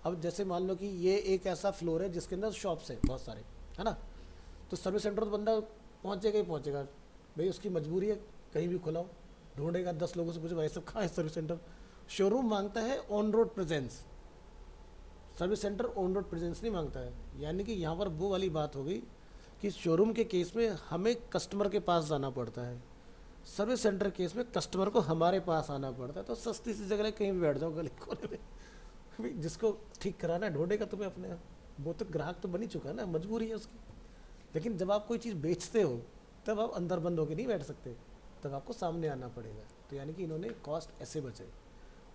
अब जैसे मान लो कि ये एक ऐसा फ्लोर है जिसके अंदर शॉप्स है बहुत सारे, है ना। तो सर्विस सेंटर तो बंदा पहुँचेगा ही पहुँचेगा भाई, उसकी मजबूरी है, कहीं भी खुलाओ, ढूंढेगा, 10 लोगों से पूछे भाई सब कहाँ है सर्विस सेंटर। शोरूम मांगता है on road presence, service centre on road presence नहीं मांगता है। यानी कि यहाँ पर वो वाली बात हो गई कि शोरूम के केस में हमें कस्टमर के पास जाना पड़ता है, सर्विस सेंटर केस में कस्टमर को हमारे पास आना पड़ता है। तो सस्ती सी जगह कहीं भी बैठ जाओ गली कोने में, भाई जिसको ठीक कराना है ढूंढेगा तुम्हें अपने आप। वो तो ग्राहक तो बन ही चुका है ना, मजबूरी है उसकी। लेकिन जब आप कोई चीज़ बेचते हो तब आप अंदर बंद होकर नहीं बैठ सकते, तब आपको सामने आना पड़ेगा। तो यानी कि इन्होंने कॉस्ट ऐसे बचे,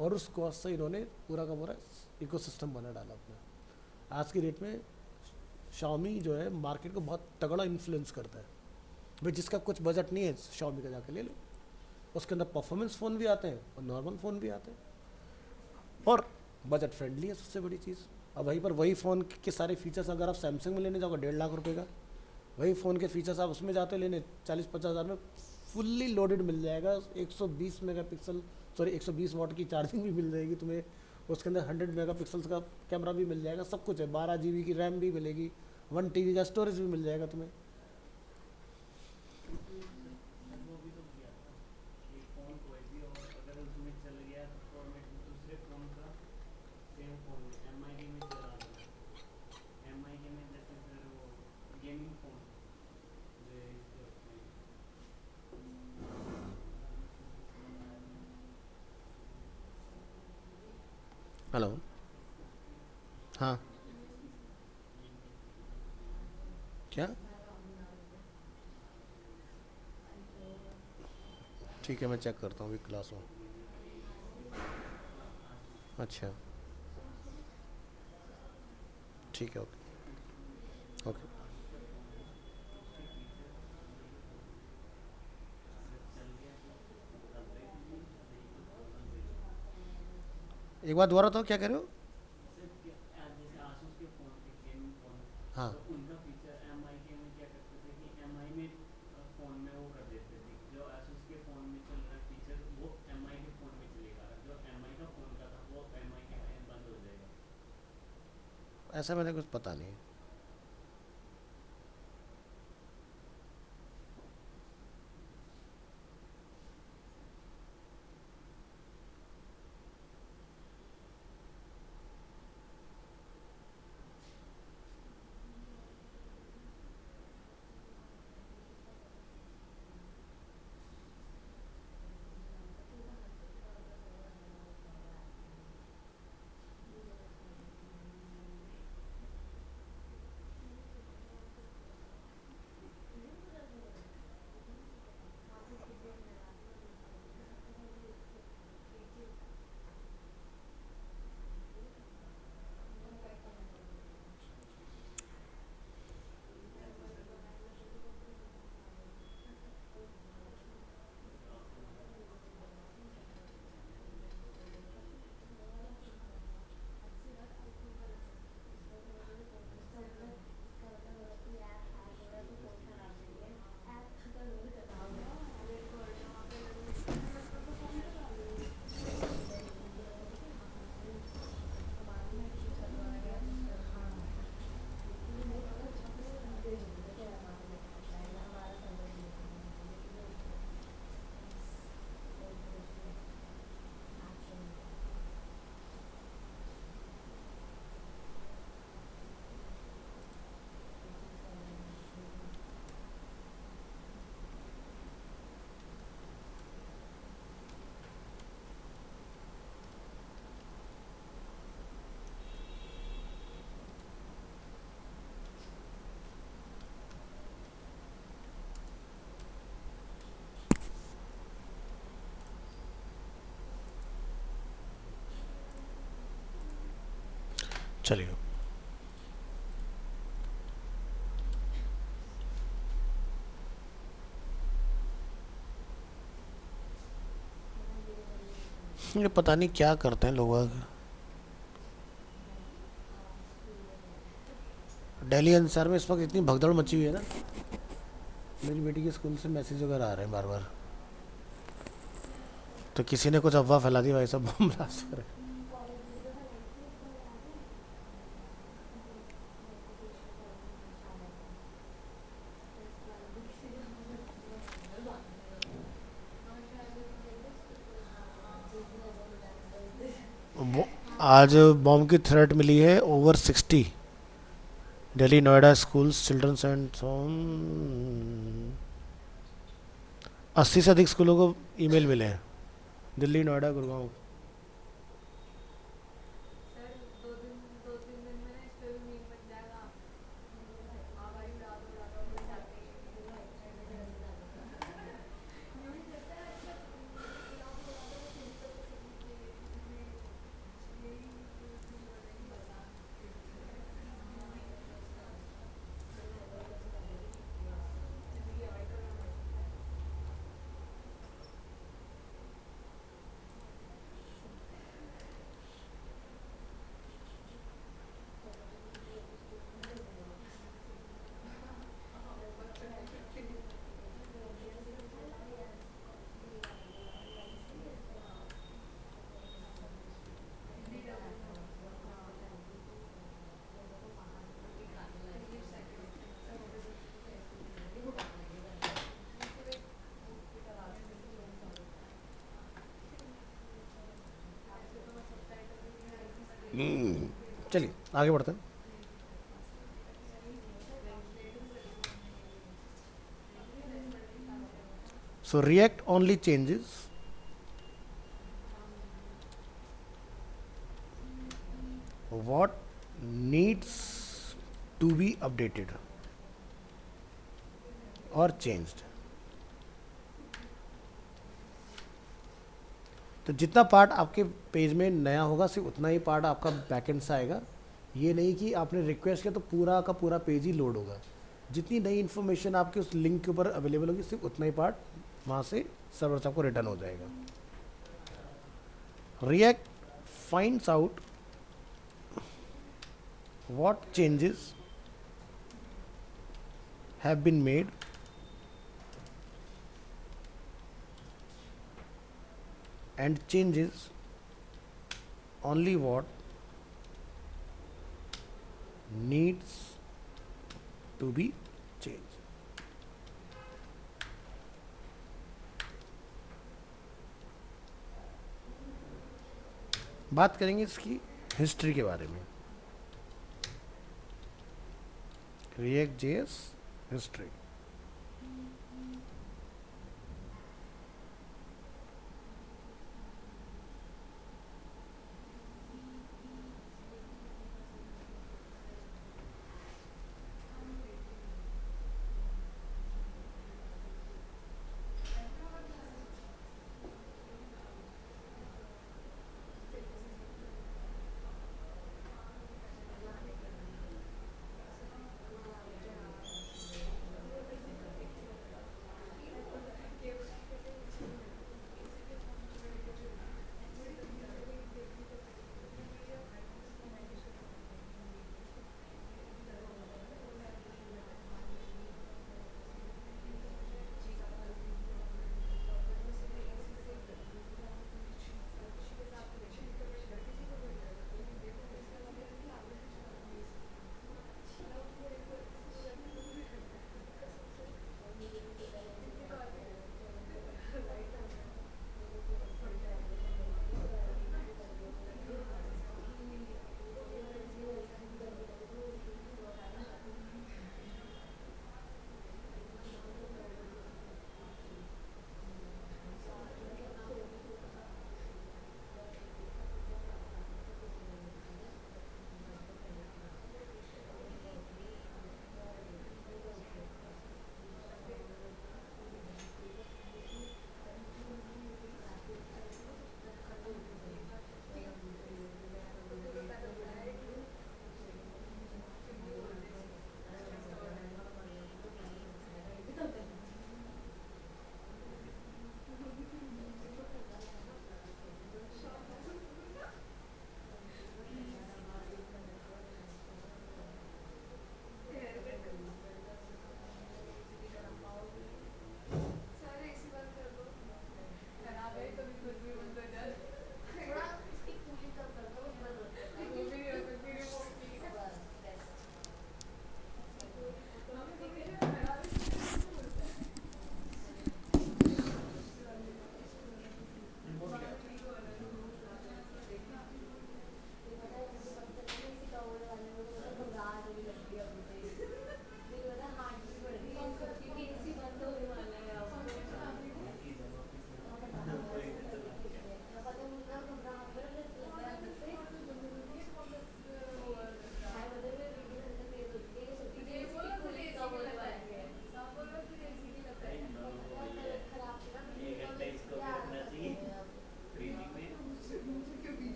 और उस कॉस्ट से इन्होंने पूरा का पूरा इकोसिस्टम बना डाला अपना। आज की डेट में शाओमी जो है मार्केट को बहुत तगड़ा इन्फ्लुएंस करता है भाई। जिसका कुछ बजट नहीं है शाओमी का जाके ले लो, उसके अंदर परफॉर्मेंस फ़ोन भी आते हैं और नॉर्मल फ़ोन भी आते हैं, और बजट फ्रेंडली है सबसे बड़ी चीज़। अब वहीं पर वही फ़ोन के सारे फीचर्स अगर आप सैमसंग में लेने जाओगे 1.5 लाख रुपये का, वही फ़ोन के फीचर्स आप उसमें जाते लेने 40-50 हज़ार में फुल्ली लोडेड मिल जाएगा। 120 मेगापिक्सल, सॉरी 120 वाट की चार्जिंग भी मिल जाएगी तुम्हें, उसके अंदर 100 मेगापिक्सल्स का कैमरा भी मिल जाएगा, सब कुछ है। 12 GB की रैम भी मिलेगी, 1 TB का स्टोरेज भी मिल जाएगा तुम्हें। वो भी तो किया था कि फ़ोन कोई भी हो, अगर उसमें चल गया तो फॉर्मेट दूसरे फ़ोन का सेम फ़ोन में एमआई में चला देना। एमआई में जैसे फिर वो गेमिंग फ़ोन जो इसके होते हैं। हेलो, हाँ क्या, ठीक है मैं चेक करता हूँ अभी क्लास में। अच्छा ठीक है, ओके ओके। एक बार दोबारा तो क्या कह रहे हो। जैसे आसूस के फ़ोन थे, गेमिंग फ़ोन, हाँ तो उनका फीचर एमआई के में क्या करते थे कि एमआई में फ़ोन में वो कर देते थे, जो आसूस के फ़ोन में चल रहा है ऐसा मैंने कुछ पता नहीं। चलिए, ये पता नहीं क्या करते हैं लोग। दिल्ली एनसीआर में इस वक्त इतनी भगदड़ मची हुई है ना, मेरी बेटी के स्कूल से मैसेज वगैरह आ रहे हैं बार बार। तो किसी ने कुछ अफवाह फैला दी, भाई सब बम ब्लास्ट कर। आज बॉम्ब की थ्रेट मिली है over 60 Delhi Noida schools children's and 80 से अधिक स्कूलों को ईमेल मिले हैं, दिल्ली नोएडा गुड़गांव। चलिए आगे बढ़ते हैं। So React only changes what needs to be updated or changed। तो जितना पार्ट आपके पेज में नया होगा सिर्फ उतना ही पार्ट आपका बैकएंड से आएगा। ये नहीं कि आपने रिक्वेस्ट किया तो पूरा का पूरा पेज ही लोड होगा। जितनी नई इन्फॉर्मेशन आपके उस लिंक के ऊपर अवेलेबल होगी सिर्फ उतना ही पार्ट वहाँ से सर्वर से आपको रिटर्न हो जाएगा। React finds out what changes have been made and changes only what needs to be changed. बात करेंगे इसकी हिस्ट्री के बारे में. React.js history.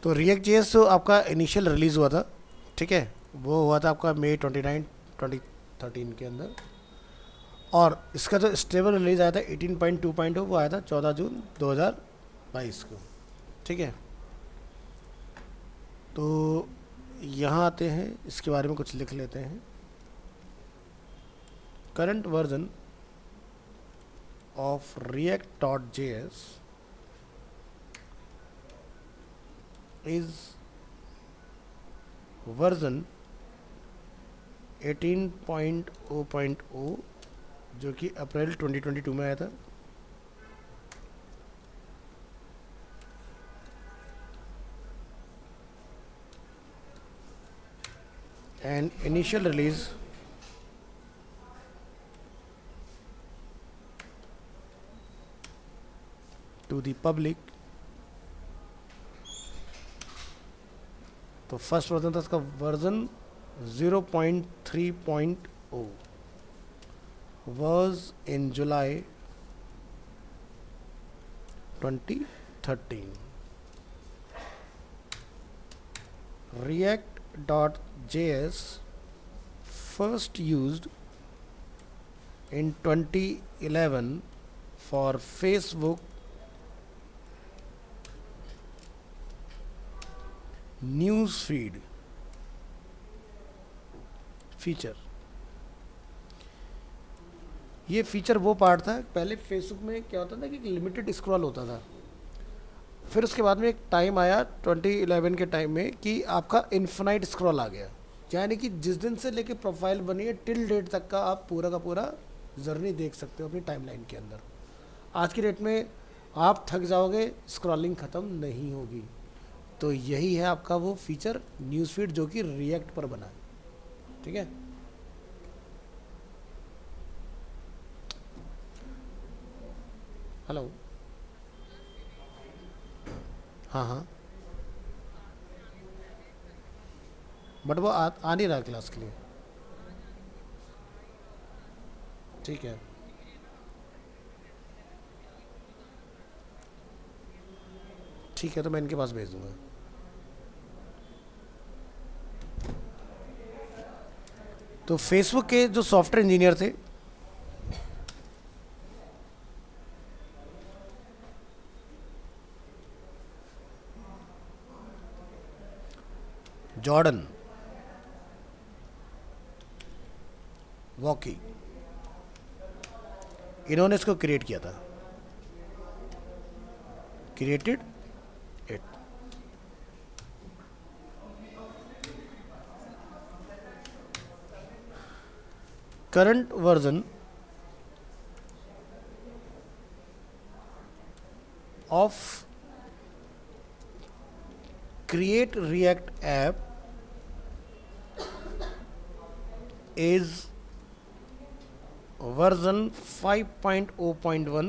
तो रिएक्ट जेएस तो आपका इनिशियल रिलीज़ हुआ था, ठीक है, वो हुआ था आपका मई 29 2013 के अंदर. और इसका जो स्टेबल रिलीज आया था 18.2.0 वो आया था 14 जून 2022 को, ठीक है. तो यहाँ आते हैं, इसके बारे में कुछ लिख लेते हैं. Current version of react.js is version 18.0.0 जो कि अप्रैल 2022 में आया था। And initial release to the public, तो फर्स्ट वर्जन था इसका version 0.3.0 was in July 2013. React.js first used in 2011 for Facebook news feed feature. ये फीचर वो पार्ट था, पहले फेसबुक में क्या होता था कि लिमिटेड स्क्रॉल होता था, फिर उसके बाद में एक टाइम आया 2011 के टाइम में कि आपका इन्फिनाइट स्क्रॉल आ गया, यानी कि जिस दिन से लेके प्रोफाइल बनी है टिल डेट तक का आप पूरा का पूरा जर्नी देख सकते हो अपनी टाइमलाइन के अंदर। आज की डेट में आप थक जाओगे, स्क्रॉलिंग ख़त्म नहीं होगी। तो यही है आपका वो फीचर न्यूज़ फीड जो कि रिएक्ट पर बना है। ठीक है, हेलो, हाँ हाँ, बट वो आ नहीं रहा क्लास के लिए। ठीक है, ठीक है, तो मैं इनके पास भेज दूंगा। तो फेसबुक के जो सॉफ्टवेयर इंजीनियर थे, जॉर्डन वॉकी, इन्होंने इसको क्रिएट किया था, created it. Current version of create react app is version 5.0.1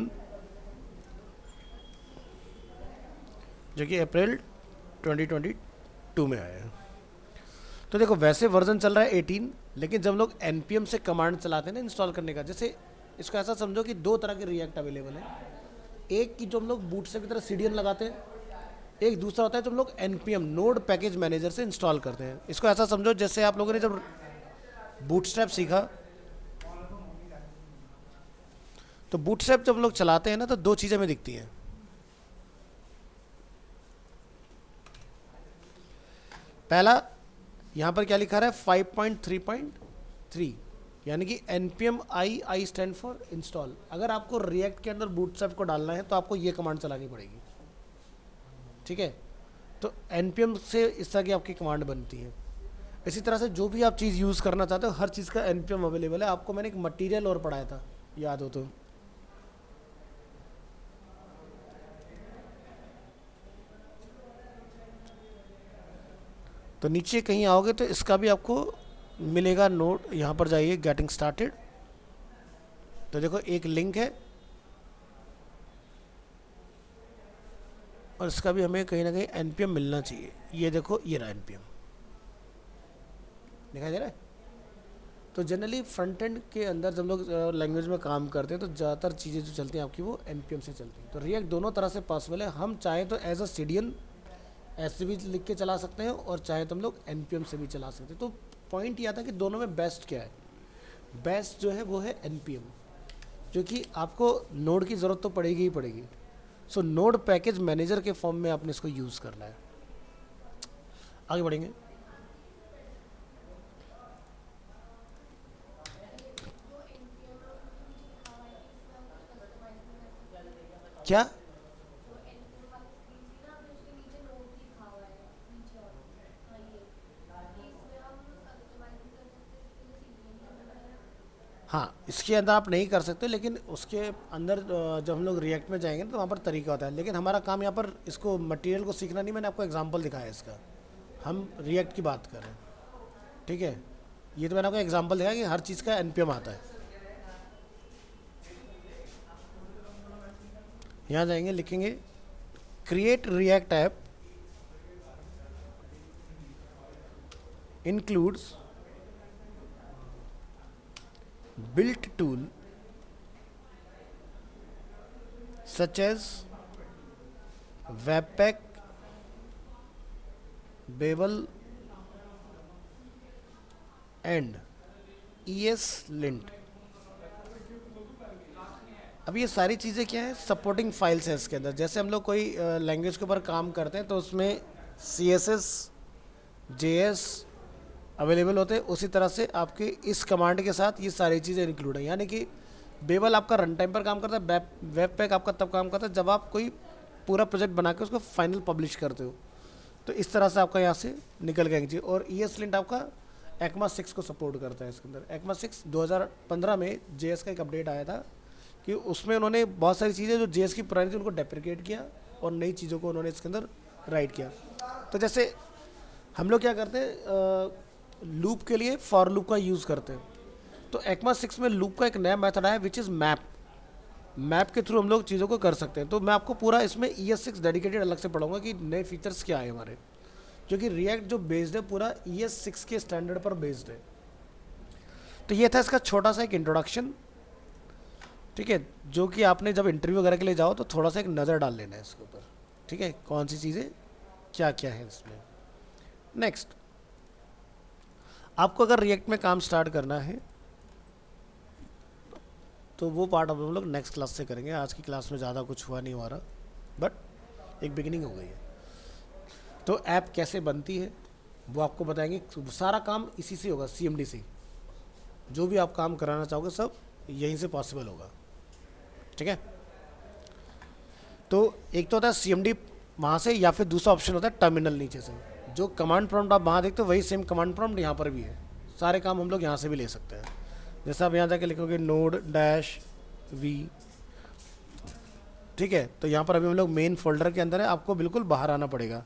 जो कि अप्रैल 2022 में आया है। तो देखो वैसे वर्जन चल रहा है 18, लेकिन जब लोग npm से कमांड चलाते हैं ना इंस्टॉल करने का, जैसे इसको ऐसा समझो कि दो तरह के रिएक्ट अवेलेबल हैं। एक की जो हम लोग बूटस्ट्रैप की तरह CDN लगाते हैं, एक दूसरा होता है जो हम लोग npm नोड पैकेज मैनेजर से इंस्टॉल करते हैं। इसको ऐसा समझो जैसे आप लोगों ने जब बूटस्ट्रैप सीखा, तो बूटस्ट्रैप जब लोग चलाते हैं ना तो दो चीज़ें हमें दिखती हैं। पहला, यहाँ पर क्या लिखा रहा है 5.3.3, यानी कि npm i stand for install. अगर आपको रिएक्ट के अंदर बूटस्ट्रैप को डालना है तो आपको ये कमांड चलानी पड़ेगी। ठीक है, तो npm से इस तरह की आपकी कमांड बनती है। इसी तरह से जो भी आप चीज़ यूज़ करना चाहते हो हर चीज़ का npm अवेलेबल है। आपको मैंने एक मटेरियल और पढ़ाया था, याद हो तो नीचे कहीं आओगे तो इसका भी आपको मिलेगा नोट। यहाँ पर जाइए गेटिंग स्टार्टेड, तो देखो एक लिंक है और इसका भी हमें कहीं ना कहीं npm मिलना चाहिए। ये देखो ये रहा npm, दिखाई दे रहा है। तो जनरली फ्रंट एंड के अंदर जब लोग लैंग्वेज में काम करते हैं तो ज़्यादातर चीज़ें जो चलती हैं आपकी वो npm से चलती हैं। तो रिएक्ट दोनों तरह से पॉसिबल है। हम चाहे तो एज अ CDN ऐसे भी लिख के चला सकते हैं और चाहे तो हम लोग npm से भी चला सकते हैं। तो पॉइंट यह था कि दोनों में बेस्ट क्या है। बेस्ट जो है वो है npm, जो कि आपको नोड की ज़रूरत तो पड़ेगी ही पड़ेगी। सो नोड पैकेज मैनेजर के फॉर्म में आपने इसको यूज़ करना है। आगे बढ़ेंगे। क्या हाँ, इसके अंदर आप नहीं कर सकते, लेकिन उसके अंदर जब हम लोग रिएक्ट में जाएंगे तो वहाँ पर तरीका होता है। लेकिन हमारा काम यहाँ पर इसको मटेरियल को सीखना नहीं, मैंने आपको एग्जांपल दिखाया है इसका, हम रिएक्ट की बात कर रहे हैं, ठीक है। ये तो मैंने आपको एग्जांपल दिखाया कि हर चीज़ का एनपीएम आता है। यहाँ जाएंगे, लिखेंगे create react app includes built tool such as Webpack, Babel and ESLint। अब ये सारी चीज़ें क्या है, सपोर्टिंग फाइल्स हैं इसके अंदर। जैसे हम लोग कोई लैंग्वेज के ऊपर काम करते हैं तो उसमें CSS, JS अवेलेबल होते हैं, उसी तरह से आपके इस कमांड के साथ ये सारी चीज़ें इंक्लूड है। यानी कि बेबल आपका रन टाइम पर काम करता है, वेब पैक आपका तब काम करता है जब आप कोई पूरा प्रोजेक्ट बना के उसको फाइनल पब्लिश करते हो। तो इस तरह से आपका यहाँ से निकल गया चीज़। और ESLint आपका ECMA 6 को सपोर्ट करता है। इसके अंदर ECMA 6 2015 में JS का एक अपडेट आया था कि उसमें उन्होंने बहुत सारी चीज़ें जो JS की पुरानी थी उनको डेप्रिकेट किया और नई चीज़ों को उन्होंने इसके अंदर राइट किया। तो जैसे हम लोग क्या करते हैं, लूप के लिए फॉर लूप का यूज़ करते हैं। तो ECMA 6 में लूप का एक नया मेथड आया विच इज़ मैप। मैप के थ्रू हम लोग चीज़ों को कर सकते हैं। तो मैं आपको पूरा इसमें ES6 डेडिकेटेड अलग से पढ़ाऊंगा कि नए फीचर्स क्या है हमारे, क्योंकि रिएक्ट जो बेस्ड है पूरा ES6 के स्टैंडर्ड पर बेस्ड है। तो ये था इसका छोटा सा एक इंट्रोडक्शन, ठीक है, जो कि आपने जब इंटरव्यू वगैरह के लिए जाओ तो थोड़ा सा एक नज़र डाल लेना है इसके ऊपर, ठीक है, कौन सी चीज़ें क्या क्या है इसमें। नेक्स्ट, आपको अगर रिएक्ट में काम स्टार्ट करना है तो वो पार्ट अब हम लोग नेक्स्ट क्लास से करेंगे। आज की क्लास में ज़्यादा कुछ हुआ नहीं हमारा, बट एक बिगिनिंग हो गई है। तो ऐप कैसे बनती है वो आपको बताएंगे। सारा काम इसी से होगा, CMD से। जो भी आप काम कराना चाहोगे सब यहीं से पॉसिबल होगा, ठीक है। तो एक तो होता है CMD वहाँ से, या फिर दूसरा ऑप्शन होता है टर्मिनल नीचे से। जो कमांड प्रॉम्प्ट आप वहाँ देखते हो वही सेम कमांड प्रॉम्प्ट यहाँ पर भी है। सारे काम हम लोग यहाँ से भी ले सकते हैं। जैसे आप यहाँ जाके लिखोगे node-v, ठीक है, तो यहाँ पर अभी हम लोग मेन फोल्डर के अंदर है, आपको बिल्कुल बाहर आना पड़ेगा।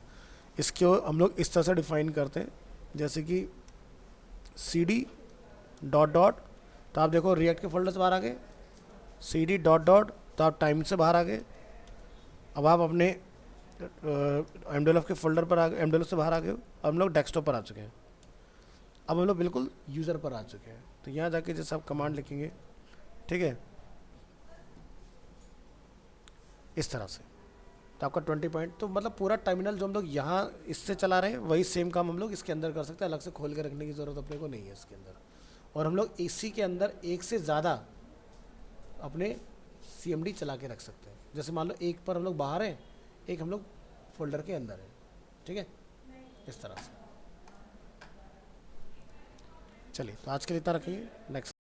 इसको हम लोग इस तरह से डिफाइन करते हैं, जैसे कि cd डॉट डॉट, तो आप देखो रिएक्ट के फोल्डर से बाहर आ गए, cd डॉट डॉट, तो आप टाइम से बाहर आ गए। अब आप अपने MDLF के फोल्डर पर आ गए, MDLF से बाहर आ गए। अब हम लोग डेस्कटॉप पर आ चुके हैं। अब हम लोग बिल्कुल यूज़र पर आ चुके हैं। तो यहाँ जाके जैसे आप कमांड लिखेंगे, ठीक है, इस तरह से, तो आपका 20 पॉइंट, तो मतलब पूरा टर्मिनल जो हम लोग यहाँ इससे चला रहे हैं वही सेम काम हम लोग इसके अंदर कर सकते हैं। अलग से खोल के रखने की ज़रूरत अपने को नहीं है इसके अंदर। और हम लोग इसी के अंदर एक से ज़्यादा अपने CMD चला के रख सकते हैं। जैसे मान लो एक पर हम लोग बाहर हैं, एक हम लोग फोल्डर के अंदर है, ठीक है, इस तरह से। चलिए, तो आज के लिए इतना रखेंगे। नेक्स्ट